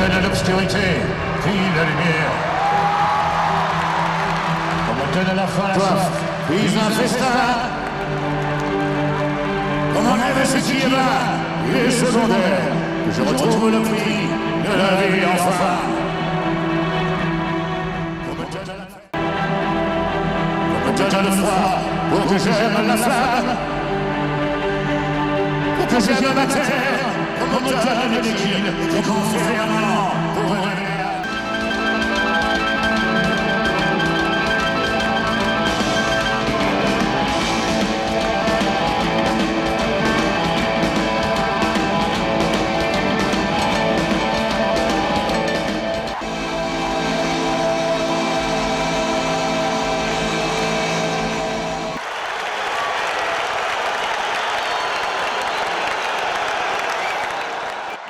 peine l'obscurité, puis la lumière. On me donne à la fin la soif, puis un festin. On m'enlève ce qui est bas, et secondaire, que je retrouve le prix de la vie enfin. On me donne le froid, pour que j'aime la flamme. Pour que j'aime ma terre, on me donne le liquide, qui confirme pour rêver.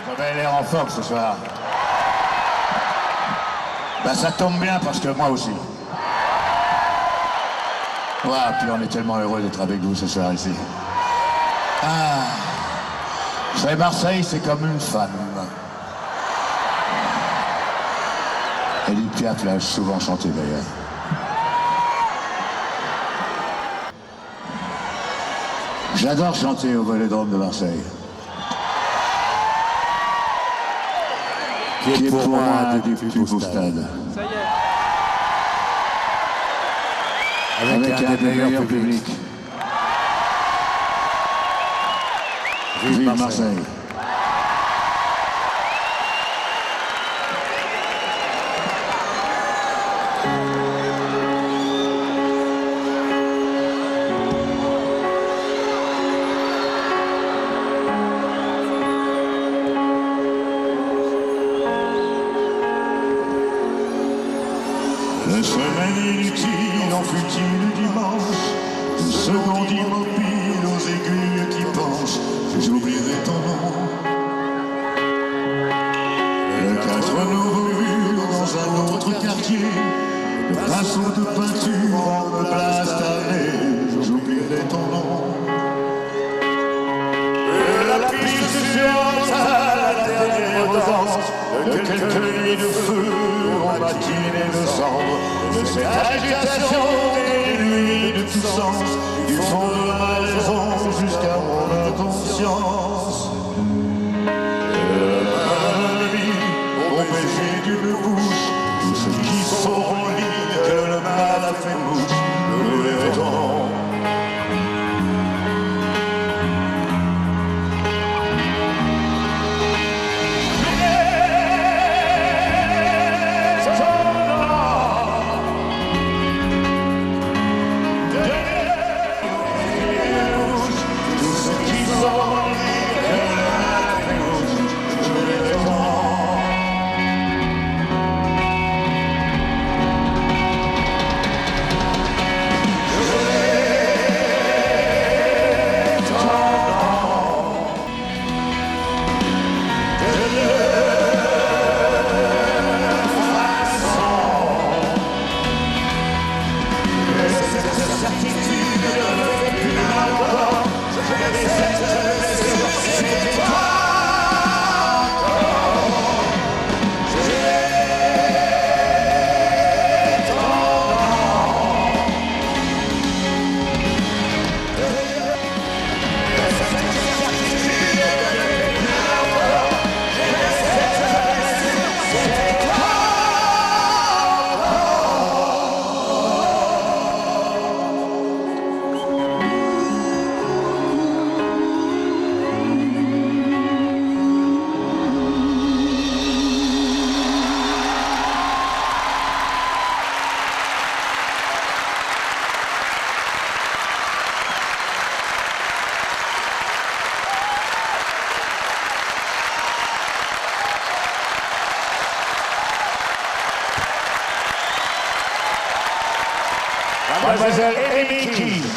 Vous avez l'air en forme ce soir. Ben ça tombe bien parce que moi aussi. Ouais, puis on est tellement heureux d'être avec vous ce soir ici. Ah, vous savez, Marseille, c'est comme une femme. Edith Piaf l'a souvent chanté d'ailleurs. J'adore chanter au Vélodrome de Marseille. Qui est pour moi un des plus beaux stades. Ça y est. Avec un des meilleurs publics. Vive Marseille. La semaine inutile en futile dimanche, une seconde immobile aux aiguilles qui penchent, j'oublierai ton nom. Le 4 novembre dans un autre quartier, le pinceau de peinture en me blastané, j'oublierai ton nom. Et la piste suivante à la dernière danse, de quelques nuits de feu aux matinées de cendre, de cette agitation des nuits de tout sens, du fond de ma raison jusqu'à mon inconscience. Et la vie, au baiser d'une bouche, tous ceux qui sauront lire que le mal a fait mouche, nous verrons. Mademoiselle Amy Keys.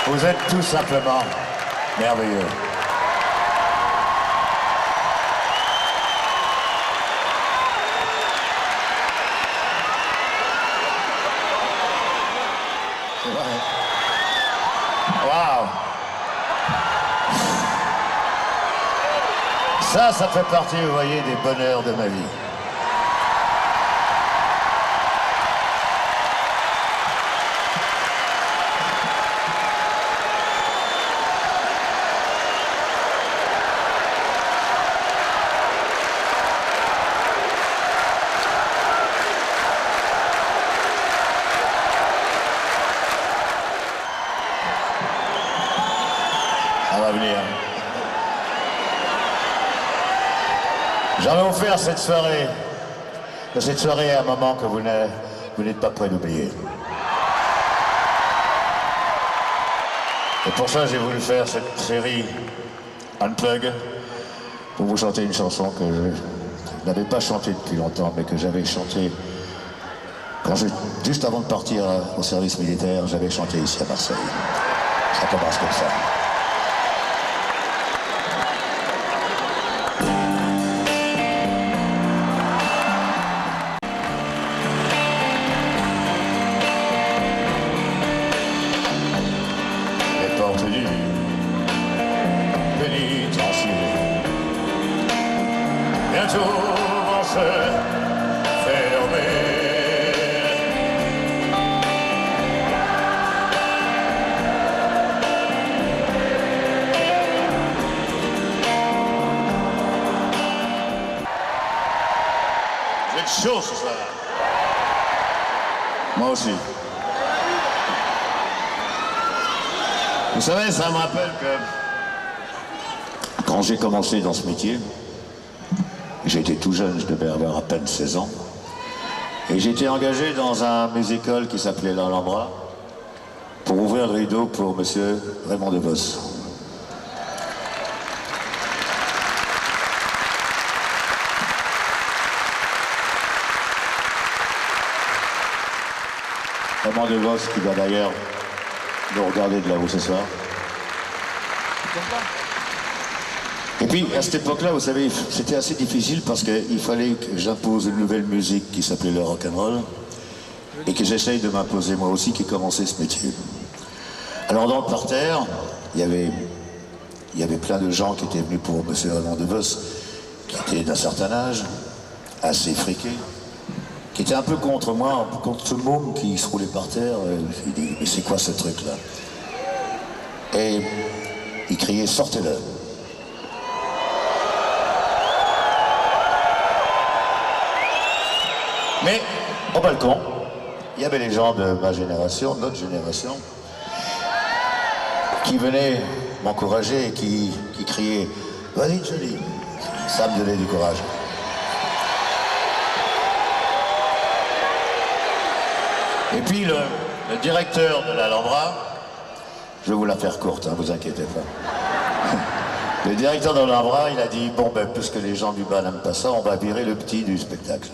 Vous êtes tout simplement merveilleux. C'est vrai. Waouh! Ça fait partie, vous voyez, des bonheurs de ma vie. Ça va venir. J'avais offert cette soirée à un moment que vous n'êtes pas prêt d'oublier. Et pour ça, j'ai voulu faire cette série Unplug pour vous chanter une chanson que je n'avais pas chantée depuis longtemps, mais que j'avais chantée juste avant de partir au service militaire, j'avais chanté ici à Marseille. Ça commence comme ça. bientôt vont se fermer. Vous êtes chaud ce soir. Moi aussi. Vous savez, ça me rappelle que quand j'ai commencé dans ce métier, j'étais tout jeune, je devais avoir à peine 16 ans, et j'étais engagé dans un musical qui s'appelait l'Alhambra pour ouvrir le rideau pour monsieur Raymond DeVos. Raymond DeVos qui va d'ailleurs nous regarder de là-haut ce soir. Et puis, à cette époque-là, vous savez, c'était assez difficile parce qu'il fallait que j'impose une nouvelle musique qui s'appelait le rock'n'roll et que j'essaye de m'imposer moi aussi qui commençait ce métier. Alors dans le parterre, il y avait plein de gens qui étaient venus pour M. Raymond DeVos, qui étaient d'un certain âge, assez friqués, qui étaient un peu contre moi, contre ce môme qui se roulait par terre. Il dit, mais c'est quoi ce truc-là? Et il criait, sortez-le. Mais au balcon, il y avait les gens de ma génération, notre génération, qui venaient m'encourager et qui criaient « Vas-y, Johnny !» Ça me donnait du courage. Et puis le directeur de l'Alhambra, je vais vous la faire courte, hein, vous inquiétez pas. Le directeur de l'Alhambra, il a dit « Bon, ben, puisque les gens du bas n'aiment pas ça, on va virer le petit du spectacle. »